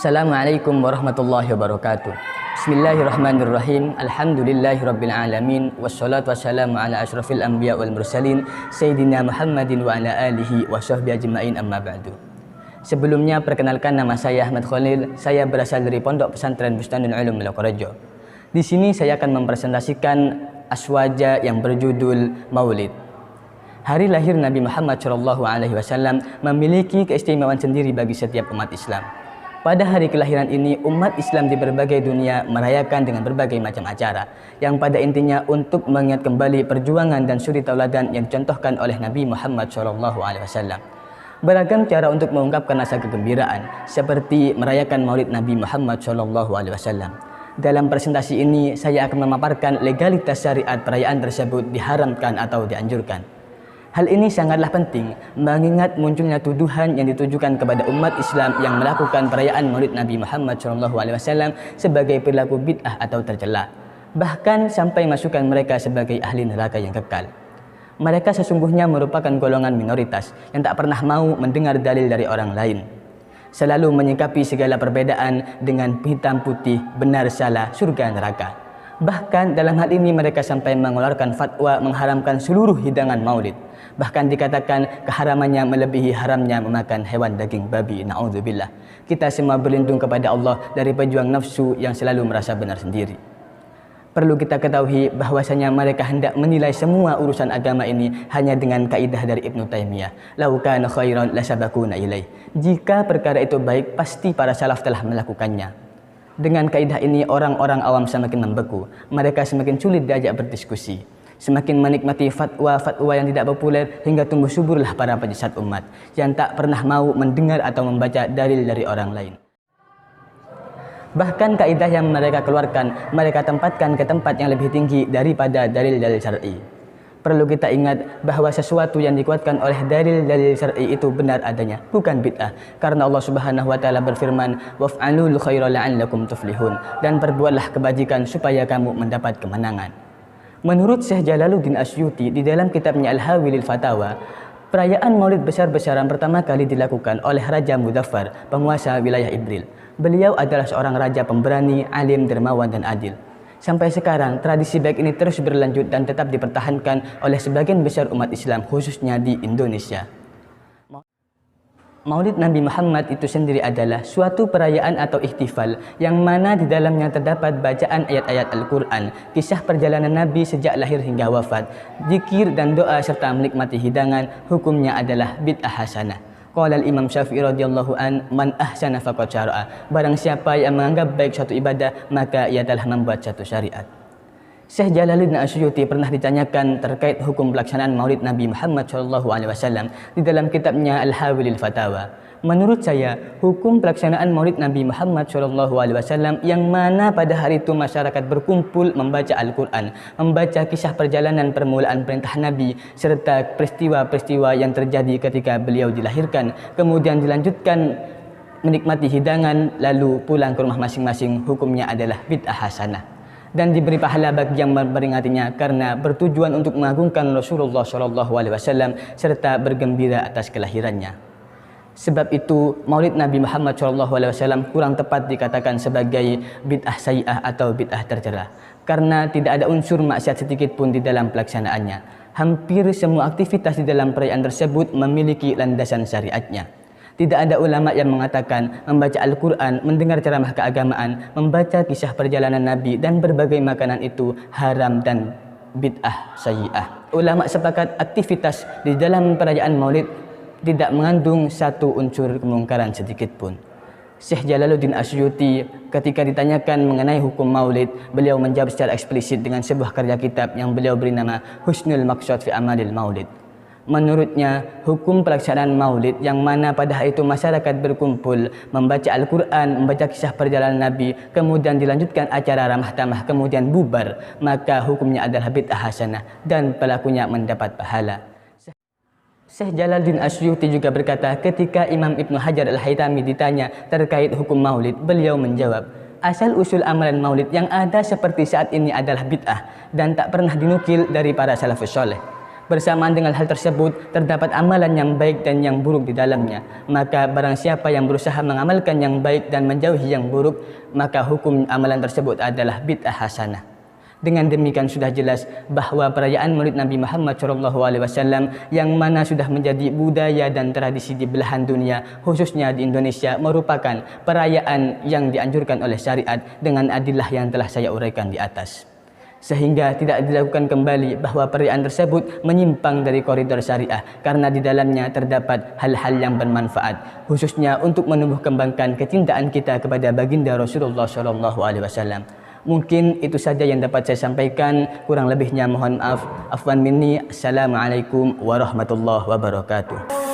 Assalamualaikum warahmatullahi wabarakatuh. Bismillahirrahmanirrahim. Alhamdulillahirabbil alamin wassalatu wassalamu ala asyrafil anbiya wal mursalin sayyidina Muhammadin wa ala alihi wa sahbihi ajmain, amma ba'du. Sebelumnya perkenalkan, nama saya Ahmad Khalil. Saya berasal dari Pondok Pesantren Bustanul Ulum Lokorejo. Di sini saya akan mempresentasikan aswaja yang berjudul Maulid. Hari lahir Nabi Muhammad SAW memiliki keistimewaan sendiri bagi setiap umat Islam. Pada hari kelahiran ini, umat Islam di berbagai dunia merayakan dengan berbagai macam acara yang pada intinya untuk mengingat kembali perjuangan dan suri tauladan yang dicontohkan oleh Nabi Muhammad SAW. Beragam cara untuk mengungkapkan rasa kegembiraan seperti merayakan Maulid Nabi Muhammad SAW. Dalam presentasi ini, saya akan memaparkan legalitas syariat perayaan tersebut diharamkan atau dianjurkan. Hal ini sangatlah penting mengingat munculnya tuduhan yang ditujukan kepada umat Islam yang melakukan perayaan Maulid Nabi Muhammad SAW sebagai perilaku bid'ah atau tercela. Bahkan sampai masukkan mereka sebagai ahli neraka yang kekal. Mereka sesungguhnya merupakan golongan minoritas yang tak pernah mau mendengar dalil dari orang lain. Selalu menyikapi segala perbedaan dengan hitam putih, benar salah, surga neraka. Bahkan dalam hal ini mereka sampai mengeluarkan fatwa mengharamkan seluruh hidangan maulid. Bahkan dikatakan keharamannya melebihi haramnya memakan hewan daging babi. Na'udzubillah. Kita semua berlindung kepada Allah dari pejuang nafsu yang selalu merasa benar sendiri. Perlu kita ketahui bahwasanya mereka hendak menilai semua urusan agama ini hanya dengan kaidah dari Ibnu Taimiyah. Lau kana khairan lasabaquna ilaih. Jika perkara itu baik, pasti para salaf telah melakukannya. Dengan kaidah ini orang-orang awam semakin membeku. Mereka semakin sulit diajak berdiskusi. Semakin menikmati fatwa-fatwa yang tidak populer hingga tumbuh suburlah para penyesat umat yang tak pernah mau mendengar atau membaca dalil dari orang lain. Bahkan kaidah yang mereka keluarkan, mereka tempatkan ke tempat yang lebih tinggi daripada dalil-dalil syar'i. Perlu kita ingat bahwa sesuatu yang dikuatkan oleh dalil-dalil syar'i itu benar adanya, bukan bid'ah. Karena Allah Subhanahu wa taala berfirman, "Waf'alul khaira la'allakum tuflihun." Dan perbuatlah kebajikan supaya kamu mendapat kemenangan. Menurut Syekh Jalaluddin Asyuti di dalam kitabnya Al-Hawi lil Fatawa, perayaan Maulid besar-besaran pertama kali dilakukan oleh Raja Muzaffar, penguasa wilayah Ibril. Beliau adalah seorang raja pemberani, alim, dermawan dan adil. Sampai sekarang, tradisi baik ini terus berlanjut dan tetap dipertahankan oleh sebagian besar umat Islam, khususnya di Indonesia. Maulid Nabi Muhammad itu sendiri adalah suatu perayaan atau ihtifal yang mana di dalamnya terdapat bacaan ayat-ayat Al-Quran, kisah perjalanan Nabi sejak lahir hingga wafat, zikir dan doa serta menikmati hidangan. Hukumnya adalah bid'ah hasanah. Qala al-Imam Syafi'i radhiyallahu an, man ahsana faqad syara'a. Barang siapa yang menganggap baik suatu ibadah, maka ia telah membuat satu syariat. Syekh Jalaluddin Asyuti pernah ditanyakan terkait hukum pelaksanaan Maulid Nabi Muhammad SAW di dalam kitabnya Al-Hawi lil Fatawa. Menurut saya, hukum pelaksanaan Maulid Nabi Muhammad SAW yang mana pada hari itu masyarakat berkumpul membaca Al-Quran, membaca kisah perjalanan permulaan perintah Nabi serta peristiwa-peristiwa yang terjadi ketika beliau dilahirkan, kemudian dilanjutkan menikmati hidangan lalu pulang ke rumah masing-masing, hukumnya adalah bid'ah hasanah. Dan diberi pahala bagi yang memperingatinya karena bertujuan untuk mengagungkan Rasulullah SAW serta bergembira atas kelahirannya. Sebab itu Maulid Nabi Muhammad SAW kurang tepat dikatakan sebagai bid'ah sayyi'ah atau bid'ah tercela karena tidak ada unsur maksiat sedikit pun di dalam pelaksanaannya. Hampir semua aktivitas di dalam perayaan tersebut memiliki landasan syariatnya. Tidak ada ulama yang mengatakan membaca Al-Quran, mendengar ceramah keagamaan, membaca kisah perjalanan Nabi dan berbagai makanan itu haram dan bid'ah sayyi'ah. Ulama sepakat aktivitas di dalam perayaan Maulid tidak mengandung satu unsur kemungkaran sedikit pun. Syekh Jalaluddin Asyuti ketika ditanyakan mengenai hukum Maulid, beliau menjawab secara eksplisit dengan sebuah karya kitab yang beliau beri nama Husnul Maqsad fi Amalil Maulid. Menurutnya, hukum pelaksanaan maulid yang mana pada hari itu masyarakat berkumpul membaca Al-Quran, membaca kisah perjalanan Nabi, kemudian dilanjutkan acara ramah tamah, kemudian bubar, maka hukumnya adalah bid'ah hasanah dan pelakunya mendapat pahala. Syekh Jalaluddin Asyuti juga berkata ketika Imam Ibnu Hajar Al-Haytami ditanya terkait hukum maulid, beliau menjawab, asal-usul amalan maulid yang ada seperti saat ini adalah bid'ah dan tak pernah dinukil dari para salafus soleh. Bersamaan dengan hal tersebut, terdapat amalan yang baik dan yang buruk di dalamnya. Maka barang siapa yang berusaha mengamalkan yang baik dan menjauhi yang buruk, maka hukum amalan tersebut adalah bid'ah hasanah. Dengan demikian sudah jelas bahawa perayaan Maulid Nabi Muhammad SAW yang mana sudah menjadi budaya dan tradisi di belahan dunia, khususnya di Indonesia, merupakan perayaan yang dianjurkan oleh syariat dengan adillah yang telah saya uraikan di atas. Sehingga tidak dilakukan kembali bahawa perayaan tersebut menyimpang dari koridor syariah karena di dalamnya terdapat hal-hal yang bermanfaat, khususnya untuk menumbuh kembangkan kecintaan kita kepada baginda Rasulullah SAW. Mungkin itu saja yang dapat saya sampaikan, kurang lebihnya mohon maaf. Afwan minni. Assalamualaikum warahmatullahi wabarakatuh.